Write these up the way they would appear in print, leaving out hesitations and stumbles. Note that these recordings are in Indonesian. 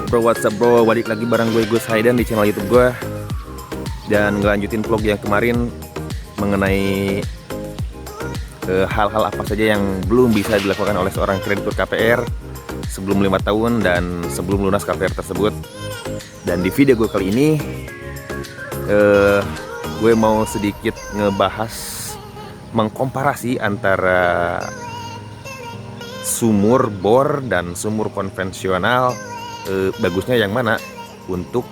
What's up bro, balik lagi bareng gue Haydan di channel YouTube gue. Dan ngelanjutin vlog yang kemarin mengenai hal-hal apa saja yang belum bisa dilakukan oleh seorang kreditur KPR sebelum 5 tahun dan sebelum lunas KPR tersebut. Dan di video gue kali ini gue mau sedikit ngebahas, mengkomparasi antara sumur bor dan sumur konvensional. Bagusnya yang mana untuk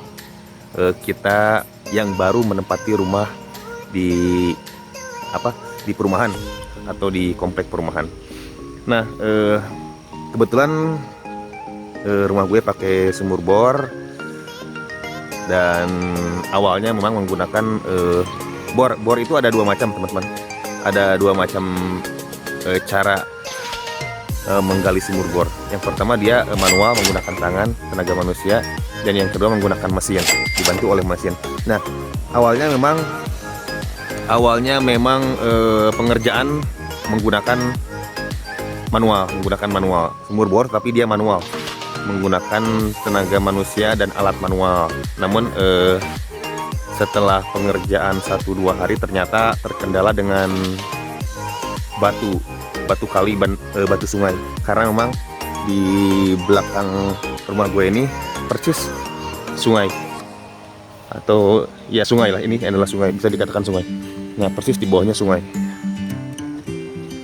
kita yang baru menempati rumah di perumahan atau di komplek perumahan. Nah, kebetulan rumah gue pakai sumur bor, dan awalnya memang menggunakan bor itu ada dua macam teman-teman. Ada dua macam cara menggali sumur bor. Yang pertama dia manual menggunakan tangan, tenaga manusia, dan yang kedua menggunakan mesin, dibantu oleh mesin. Nah, awalnya memang pengerjaan menggunakan manual sumur bor, tapi dia manual menggunakan tenaga manusia dan alat manual. Namun setelah pengerjaan 1-2 hari ternyata terkendala dengan batu kali, batu sungai, karena memang di belakang rumah gue ini persis sungai, atau ya sungai lah, ini adalah sungai, bisa dikatakan sungai. Nah, persis di bawahnya sungai.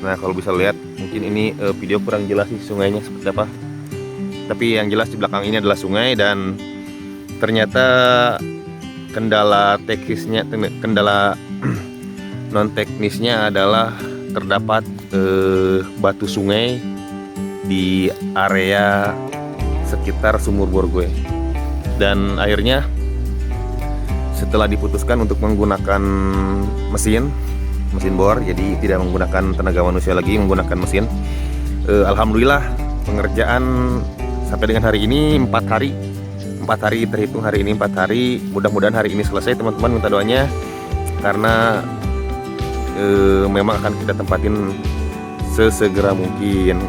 Nah, kalau bisa lihat, mungkin ini video kurang jelas sih sungainya seperti apa, tapi yang jelas di belakang ini adalah sungai. Dan ternyata kendala non teknisnya adalah terdapat batu sungai di area sekitar sumur bor gue. Dan akhirnya setelah diputuskan untuk menggunakan mesin bor, jadi tidak menggunakan tenaga manusia lagi, menggunakan mesin, alhamdulillah pengerjaan sampai dengan hari ini 4 hari terhitung hari ini 4 hari. Mudah-mudahan hari ini selesai teman-teman, minta doanya, karena memang akan kita tempatin sesegera mungkin.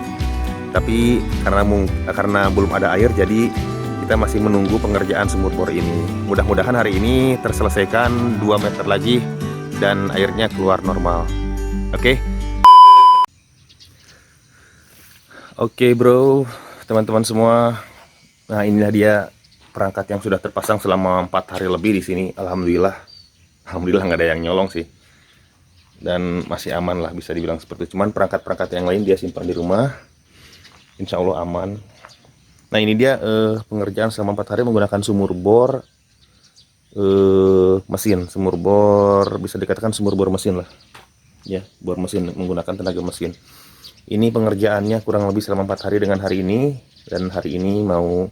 Tapi karena belum ada air, jadi kita masih menunggu pengerjaan sumur bor ini. Mudah-mudahan hari ini terselesaikan 2 meter lagi dan airnya keluar normal. Oke bro, teman-teman semua. Nah, inilah dia perangkat yang sudah terpasang selama 4 hari lebih di sini. Alhamdulillah nggak ada yang nyolong sih, dan masih aman lah, bisa dibilang seperti itu. Cuman perangkat-perangkat yang lain dia simpan di rumah, insya Allah aman. Nah, ini dia pengerjaan selama 4 hari menggunakan sumur bor mesin, sumur bor, bisa dikatakan sumur bor mesin lah ya, bor mesin menggunakan tenaga mesin. Ini pengerjaannya kurang lebih selama 4 hari dengan hari ini, dan hari ini mau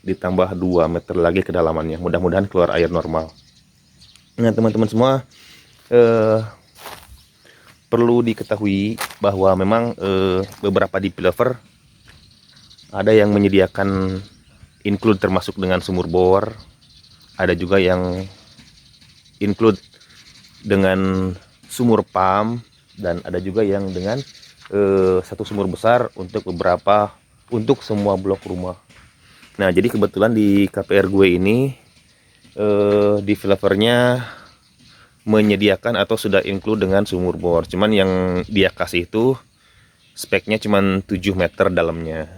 ditambah 2 meter lagi kedalamannya. Mudah-mudahan keluar air normal. Nah, teman-teman semua, perlu diketahui bahwa memang beberapa deep lover ada yang menyediakan include termasuk dengan sumur bor, ada juga yang include dengan sumur pump, dan ada juga yang dengan satu sumur besar untuk semua blok rumah. Nah, jadi kebetulan di KPR gue ini developernya menyediakan atau sudah include dengan sumur bor. Cuman yang dia kasih itu speknya cuman 7 meter dalamnya.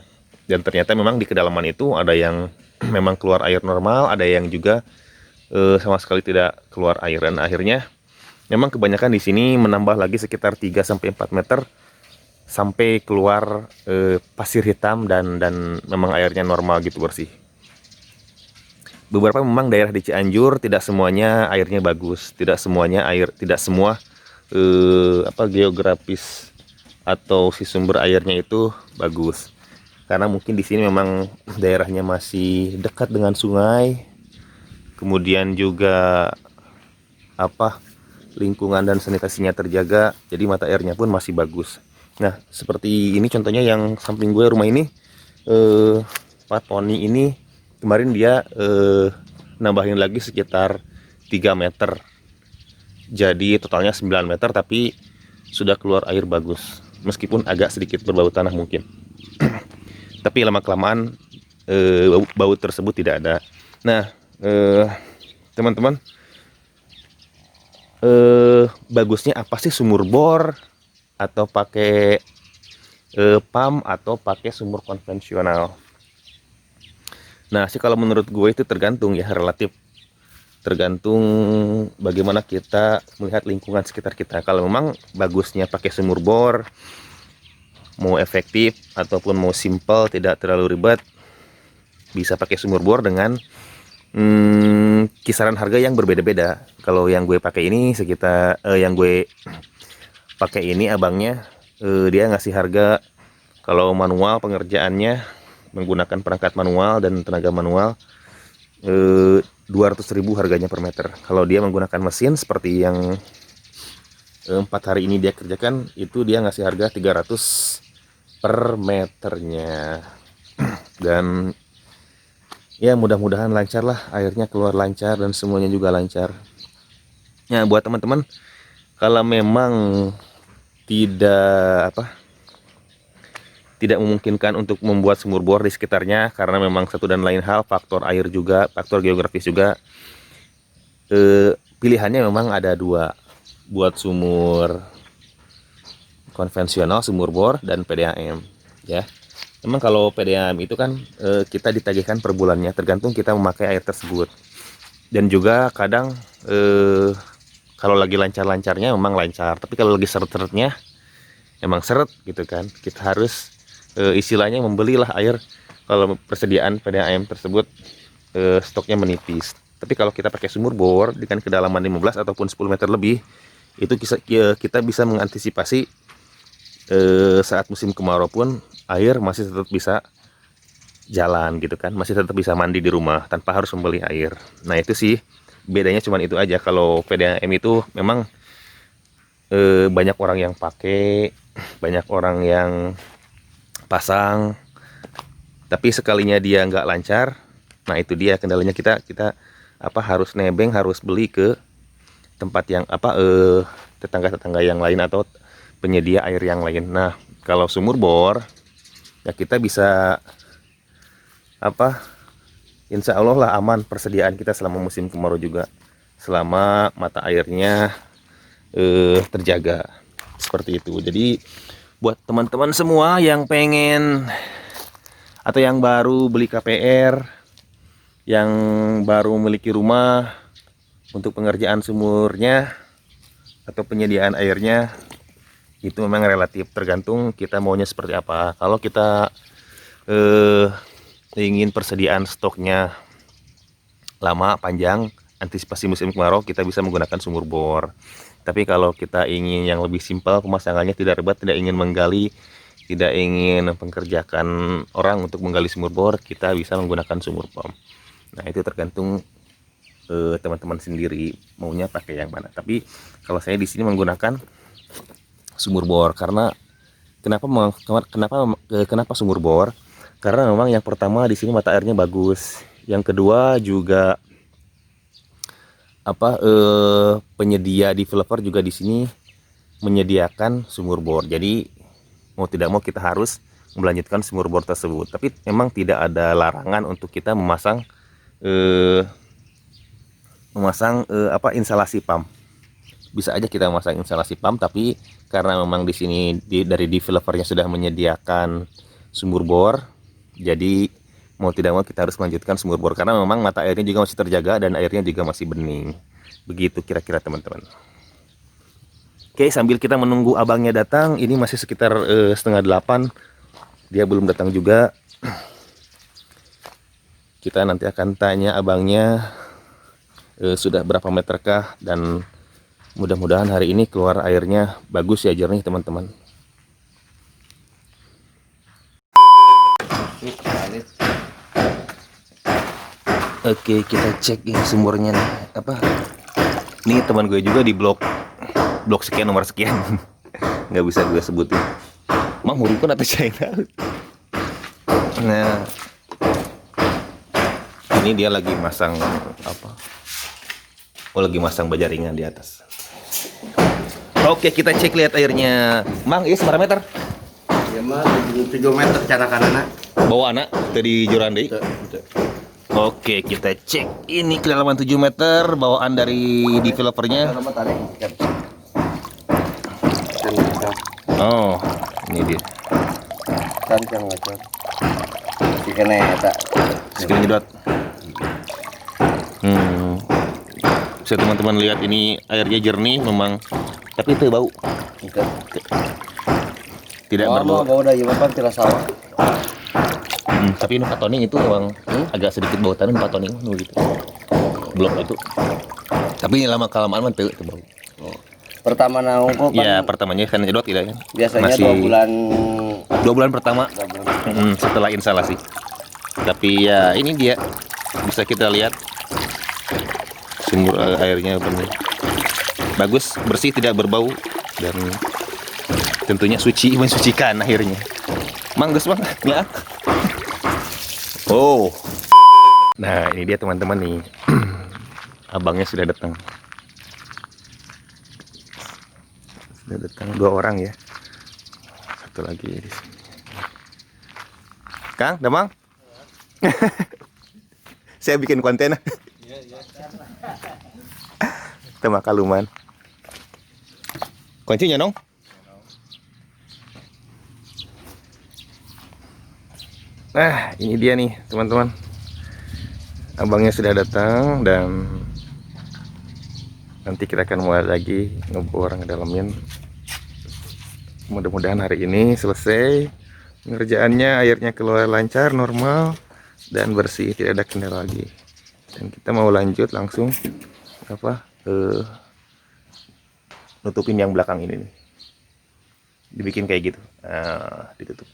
Dan ternyata memang di kedalaman itu ada yang memang keluar air normal, ada yang juga sama sekali tidak keluar air. Dan akhirnya memang kebanyakan di sini menambah lagi sekitar 3-4 meter sampai keluar pasir hitam, dan memang airnya normal gitu, bersih. Beberapa memang daerah di Cianjur tidak semuanya airnya bagus, tidak semua geografis atau si sumber airnya itu bagus, karena mungkin di sini memang daerahnya masih dekat dengan sungai, kemudian juga lingkungan dan sanitasinya terjaga, jadi mata airnya pun masih bagus. Nah, seperti ini contohnya yang samping gue, rumah ini Pak Tony ini kemarin dia nambahin lagi sekitar 3 meter, jadi totalnya 9 meter, tapi sudah keluar air bagus, meskipun agak sedikit berbau tanah mungkin. Tapi lama kelamaan bau tersebut tidak ada. Nah, teman-teman, bagusnya apa sih sumur bor atau pakai pump atau pakai sumur konvensional? Nah sih kalau menurut gue itu tergantung ya, relatif tergantung bagaimana kita melihat lingkungan sekitar kita. Kalau memang bagusnya pakai sumur bor, mau efektif ataupun mau simple, tidak terlalu ribet, bisa pakai sumur bor dengan kisaran harga yang berbeda-beda. Kalau yang gue pakai ini sekitar yang gue pakai ini abangnya dia ngasih harga kalau manual pengerjaannya menggunakan perangkat manual dan tenaga manual 200.000 harganya per meter. Kalau dia menggunakan mesin seperti yang 4 hari ini dia kerjakan, itu dia ngasih harga 300 per meternya. Dan ya mudah-mudahan lancar lah, airnya keluar lancar dan semuanya juga lancar. Nah buat teman-teman, kalau memang tidak memungkinkan untuk membuat sumur bor di sekitarnya karena memang satu dan lain hal, faktor air juga, faktor geografis juga, pilihannya memang ada dua, buat sumur konvensional, sumur bor, dan PDAM ya. Memang kalau PDAM itu kan kita ditagihkan per bulannya, tergantung kita memakai air tersebut. Dan juga kadang kalau lagi lancar-lancarnya memang lancar, tapi kalau lagi seret-seretnya emang seret gitu kan. Kita harus istilahnya membelilah air kalau persediaan PDAM tersebut stoknya menipis. Tapi kalau kita pakai sumur bor dengan kedalaman 15 ataupun 10 meter lebih, itu kita bisa mengantisipasi saat musim kemarau pun air masih tetap bisa jalan gitu kan, masih tetap bisa mandi di rumah tanpa harus membeli air. Nah itu sih bedanya, cuman itu aja. Kalau PDAM itu memang banyak orang yang pakai, banyak orang yang pasang, tapi sekalinya dia nggak lancar, nah itu dia kendalanya. Kita harus nebeng, harus beli ke tempat yang tetangga-tetangga yang lain atau penyedia air yang lain. Nah kalau sumur bor ya kita bisa insya Allah lah aman persediaan kita selama musim kemarau juga, selama mata airnya terjaga seperti itu. Jadi buat teman-teman semua yang pengen atau yang baru beli KPR, yang baru memiliki rumah, untuk pengerjaan sumurnya atau penyediaan airnya itu memang relatif tergantung kita maunya seperti apa. Kalau kita ingin persediaan stoknya lama panjang, antisipasi musim kemarau, kita bisa menggunakan sumur bor. Tapi kalau kita ingin yang lebih simpel, pemasangannya tidak ribet, tidak ingin menggali, tidak ingin mempekerjakan orang untuk menggali sumur bor, kita bisa menggunakan sumur pump. Nah itu tergantung teman-teman sendiri maunya pakai yang mana. Tapi kalau saya di sini menggunakan sumur bor karena kenapa sumur bor? Karena memang yang pertama di sini mata airnya bagus, yang kedua juga penyedia developer juga di sini menyediakan sumur bor. Jadi mau tidak mau kita harus melanjutkan sumur bor tersebut. Tapi memang tidak ada larangan untuk kita memasang instalasi pump. Bisa aja kita memasang instalasi pump, tapi karena memang di sini dari developernya sudah menyediakan sumur bor, jadi mau tidak mau kita harus melanjutkan sumur bor karena memang mata airnya juga masih terjaga dan airnya juga masih bening. Begitu kira-kira teman-teman. Oke, sambil kita menunggu abangnya datang, ini masih sekitar 7:30, dia belum datang juga. Kita nanti akan tanya abangnya sudah berapa meterkah, dan mudah-mudahan hari ini keluar airnya bagus ya, jernih teman-teman. Oke, kita cek ya sumurnya nih. Ini teman gue juga di blok sekian nomor sekian. Nggak bisa gue sebutin. Mang hurufkan atau China. Nah, ini dia lagi masang lagi masang baja ringan di atas. Oke, kita cek lihat airnya. Mang, ini seberapa meter? Ya mah 7 meter cara kanana. Bawa anak tadi Jorandi. Oke, kita cek ini kedalaman 7 meter bawaan dari developernya. Oh, ini dia. Kan yang ngacor. Sikene eta. Sikene jedot. Bisa teman-teman lihat ini airnya jernih memang, tapi itu bau. Tidak berbau. Bau dari Bapak tidak salah. Tapi ini patoning itu memang agak sedikit bau tanah patoning gitu. Belum itu. Tapi lama kelamaan itu bau. Pertama naungku kan. Ya, pertamanya kan jedot tidak kan. Biasanya masih 2 bulan pertama. Setelah instalasi. Tapi ya ini dia bisa kita lihat sumur airnya benar bagus, bersih, tidak berbau, dan tentunya suci, mensucikan akhirnya. Mangges banget ya. Oh, nah ini dia teman-teman nih. Abangnya sudah datang. Sudah datang 2 orang ya. Satu lagi di sini. Kang, Damang? Saya bikin konten. Tema kaluman. Kuncinya dong. Nah, ini dia nih, teman-teman. Abangnya sudah datang dan nanti kita akan mulai lagi ngebor ngedalamin. Mudah-mudahan hari ini selesai pengerjaannya, airnya keluar lancar, normal dan bersih, tidak ada kendala lagi. Dan kita mau lanjut langsung nutupin yang belakang ini nih. Dibikin kayak gitu. Nah, ditutup.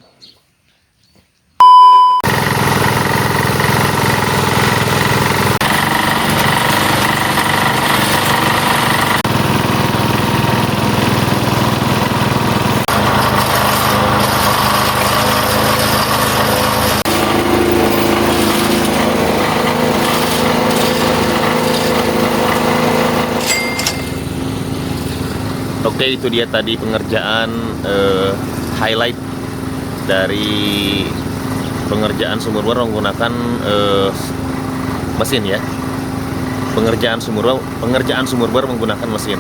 Oke, itu dia tadi pengerjaan highlight dari pengerjaan sumur bor menggunakan mesin ya. Pengerjaan sumur bor menggunakan mesin.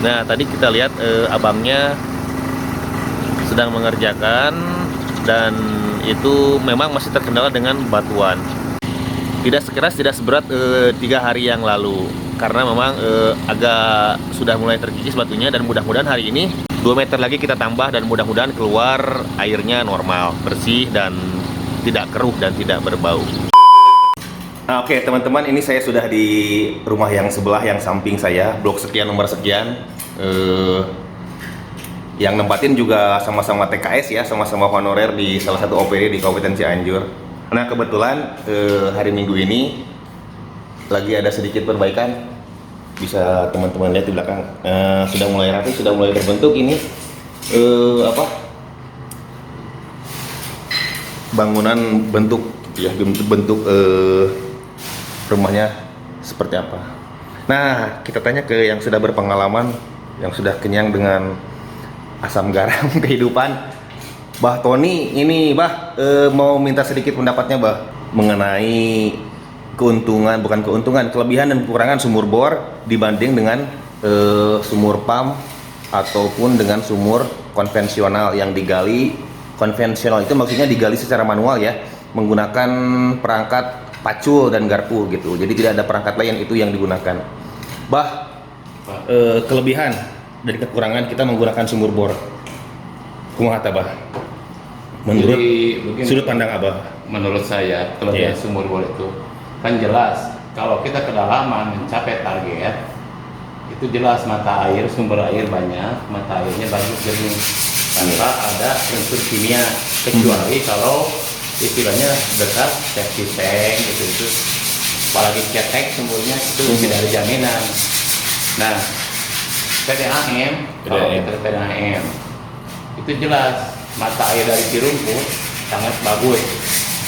Nah, tadi kita lihat abangnya sedang mengerjakan dan itu memang masih terkendala dengan batuan. Tidak sekeras, tidak seberat 3 hari yang lalu. Karena memang agak sudah mulai terkikis batunya dan mudah-mudahan hari ini 2 meter lagi kita tambah dan mudah-mudahan keluar airnya normal, bersih dan tidak keruh dan tidak berbau. Nah, oke teman-teman, ini saya sudah di rumah yang sebelah yang samping saya, blok sekian nomor sekian. Yang nempatin juga sama-sama TKS ya, sama-sama honorer di salah satu OPD di Kabupaten Cianjur. Nah kebetulan hari Minggu ini lagi ada sedikit perbaikan, bisa teman-teman lihat di belakang. Sudah mulai rapi, sudah mulai terbentuk ini bangunan bentuk ya, bentuk rumahnya seperti apa. Nah, kita tanya ke yang sudah berpengalaman, yang sudah kenyang dengan asam garam kehidupan, Bah Tony. Ini Bah mau minta sedikit pendapatnya Bah mengenai keuntungan, bukan keuntungan, kelebihan dan kekurangan sumur bor dibanding dengan sumur pump ataupun dengan sumur konvensional yang digali. Konvensional itu maksudnya digali secara manual ya, menggunakan perangkat pacul dan garpu gitu. Jadi tidak ada perangkat lain itu yang digunakan. Bah, kelebihan dan kekurangan kita menggunakan sumur bor. Kumaha tah Bah? Menurut sudut pandang Abah. Menurut saya kelebihan sumur bor itu kan jelas, kalau kita kedalaman mencapai target itu jelas mata air, sumber air banyak, mata airnya bagus jernih tanpa ada unsur kimia, kecuali kalau istilahnya dekat septic tank itu apalagi cetek sumurnya itu tidak ada jaminan. Nah PDAM, kalau kita PDAM itu jelas mata air dari Cirumput sangat bagus,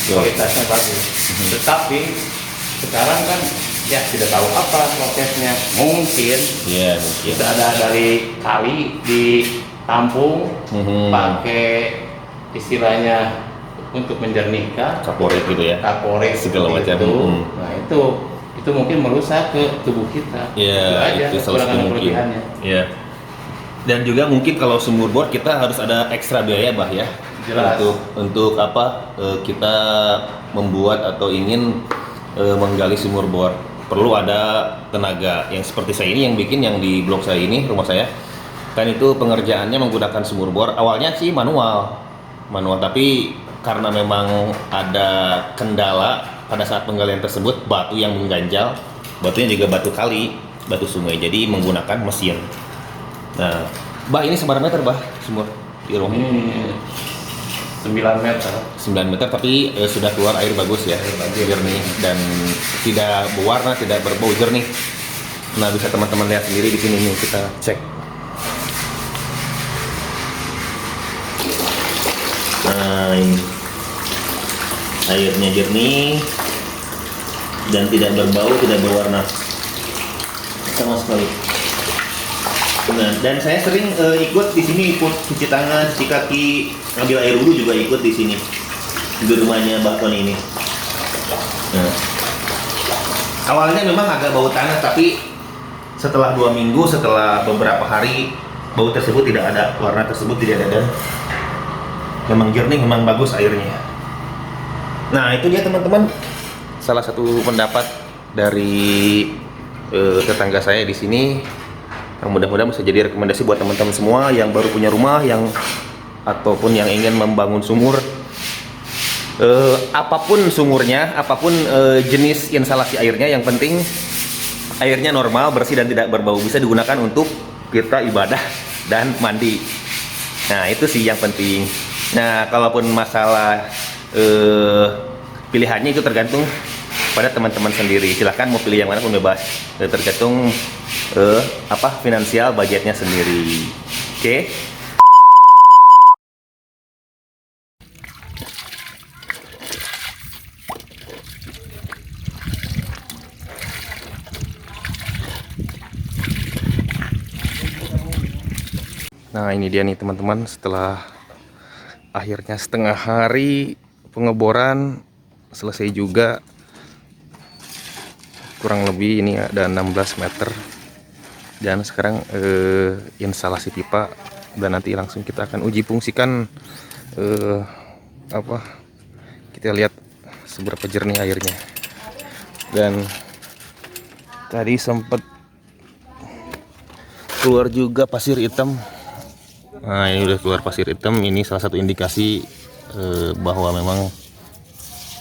kualitasnya bagus. Tetapi sekarang kan ya tidak tahu apa prosesnya, mungkin kita ada dari kali ditampung pakai istilahnya untuk menjernihkan Kaporit gitu ya. kaporit Segala seperti macam. itu. Nah itu mungkin merusak ke tubuh kita. Ya, aja itu salah satu mungkin. kelebihannya. Ya. Dan juga mungkin kalau sumur bor kita harus ada ekstra biaya bah ya. Jelas. Untuk apa kita membuat atau ingin menggali sumur bor, perlu ada tenaga yang seperti saya ini yang bikin yang di blok saya ini, rumah saya. Kan itu pengerjaannya menggunakan sumur bor. Awalnya sih manual, tapi karena memang ada kendala pada saat penggalian tersebut, batu yang mengganjal, batunya juga batu kali, batu sungai, jadi menggunakan mesin. Nah, bah ini seberapa meter bah sumur di rumah? Ini 9 meter. 9 meter tapi sudah keluar air bagus ya, jernih dan tidak berwarna, tidak berbau jernih. Nah, bisa teman-teman lihat sendiri di sini nih, kita cek. Nah, ini airnya jernih dan tidak berbau, tidak berwarna sama sekali. Nah, dan saya sering ikut di sini, ikut cuci tangan, cuci kaki, ngambil air wudhu juga ikut di sini di rumahnya Mbak Tony ini. Nah, awalnya memang agak bau tanah, tapi setelah 2 minggu, setelah beberapa hari, bau tersebut tidak ada, warna tersebut tidak ada, dan memang jernih, memang bagus airnya. Nah, itu dia teman-teman, salah satu pendapat dari tetangga saya di sini. Yang mudah-mudahan bisa jadi rekomendasi buat teman-teman semua yang baru punya rumah, yang ataupun yang ingin membangun sumur. Apapun sumurnya, apapun jenis instalasi airnya, yang penting airnya normal, bersih dan tidak berbau, bisa digunakan untuk kita ibadah dan mandi. Nah, itu sih yang penting. Nah, kalaupun masalah pilihannya itu tergantung pada teman-teman sendiri. Silahkan mau pilih yang mana pun bebas, tergantung finansial budgetnya sendiri. Oke. Nah, ini dia nih teman-teman, setelah akhirnya setengah hari pengeboran selesai juga. Kurang lebih ini ada 16 meter. Dan sekarang instalasi pipa, dan nanti langsung kita akan uji fungsikan kita lihat seberapa jernih airnya. Dan tadi sempat keluar juga pasir hitam. Nah, ini udah keluar pasir hitam, ini salah satu indikasi bahwa memang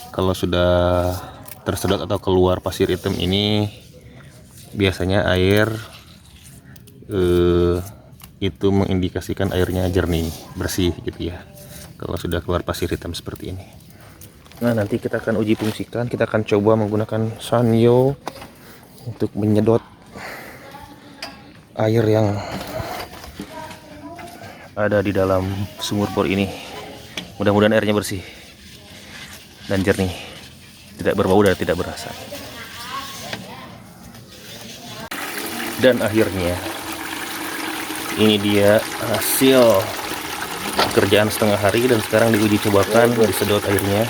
kalau sudah tersedot atau keluar pasir hitam ini biasanya air itu mengindikasikan airnya jernih, bersih gitu ya, kalau sudah keluar pasir hitam seperti ini. Nah, nanti kita akan uji fungsikan, kita akan coba menggunakan sanyo untuk menyedot air yang ada di dalam sumur bor ini. Mudah-mudahan airnya bersih dan jernih, tidak berbau dan tidak berasa. Dan akhirnya ini dia hasil pekerjaan setengah hari, dan sekarang diuji cobakan, disedot airnya.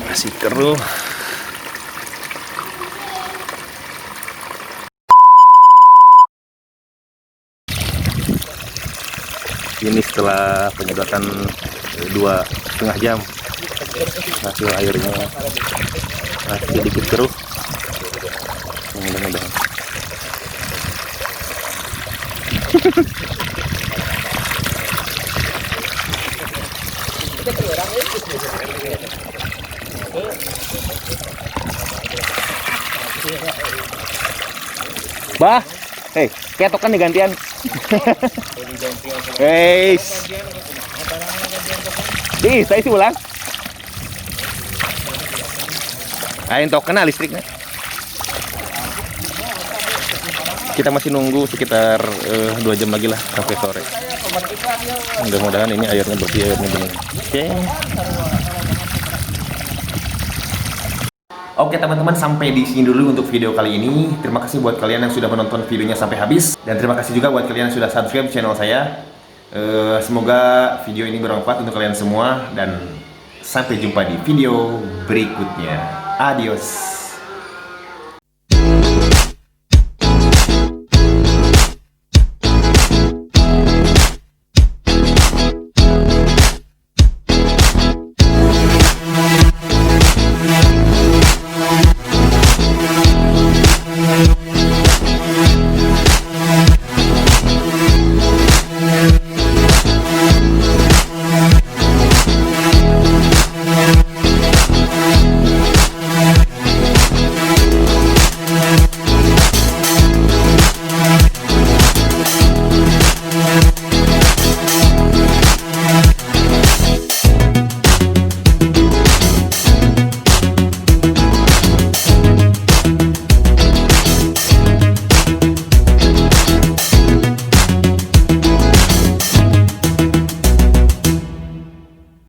Masih keruh. Ini setelah penyedotan 2,5 jam, hasil airnya masih sedikit keruh. Mudah-mudahan. Bah, ketokan nih gantian. Saya sih ulang. Ayo tok kena listriknya. Kita masih nunggu sekitar 2 jam lagi lah sampai sore. Mudah-mudahan ini airnya bersih, airnya bening. Oke. Oke teman-teman, sampai di sini dulu untuk video kali ini. Terima kasih buat kalian yang sudah menonton videonya sampai habis, dan terima kasih juga buat kalian yang sudah subscribe channel saya. Semoga video ini bermanfaat untuk kalian semua, dan sampai jumpa di video berikutnya. Adios.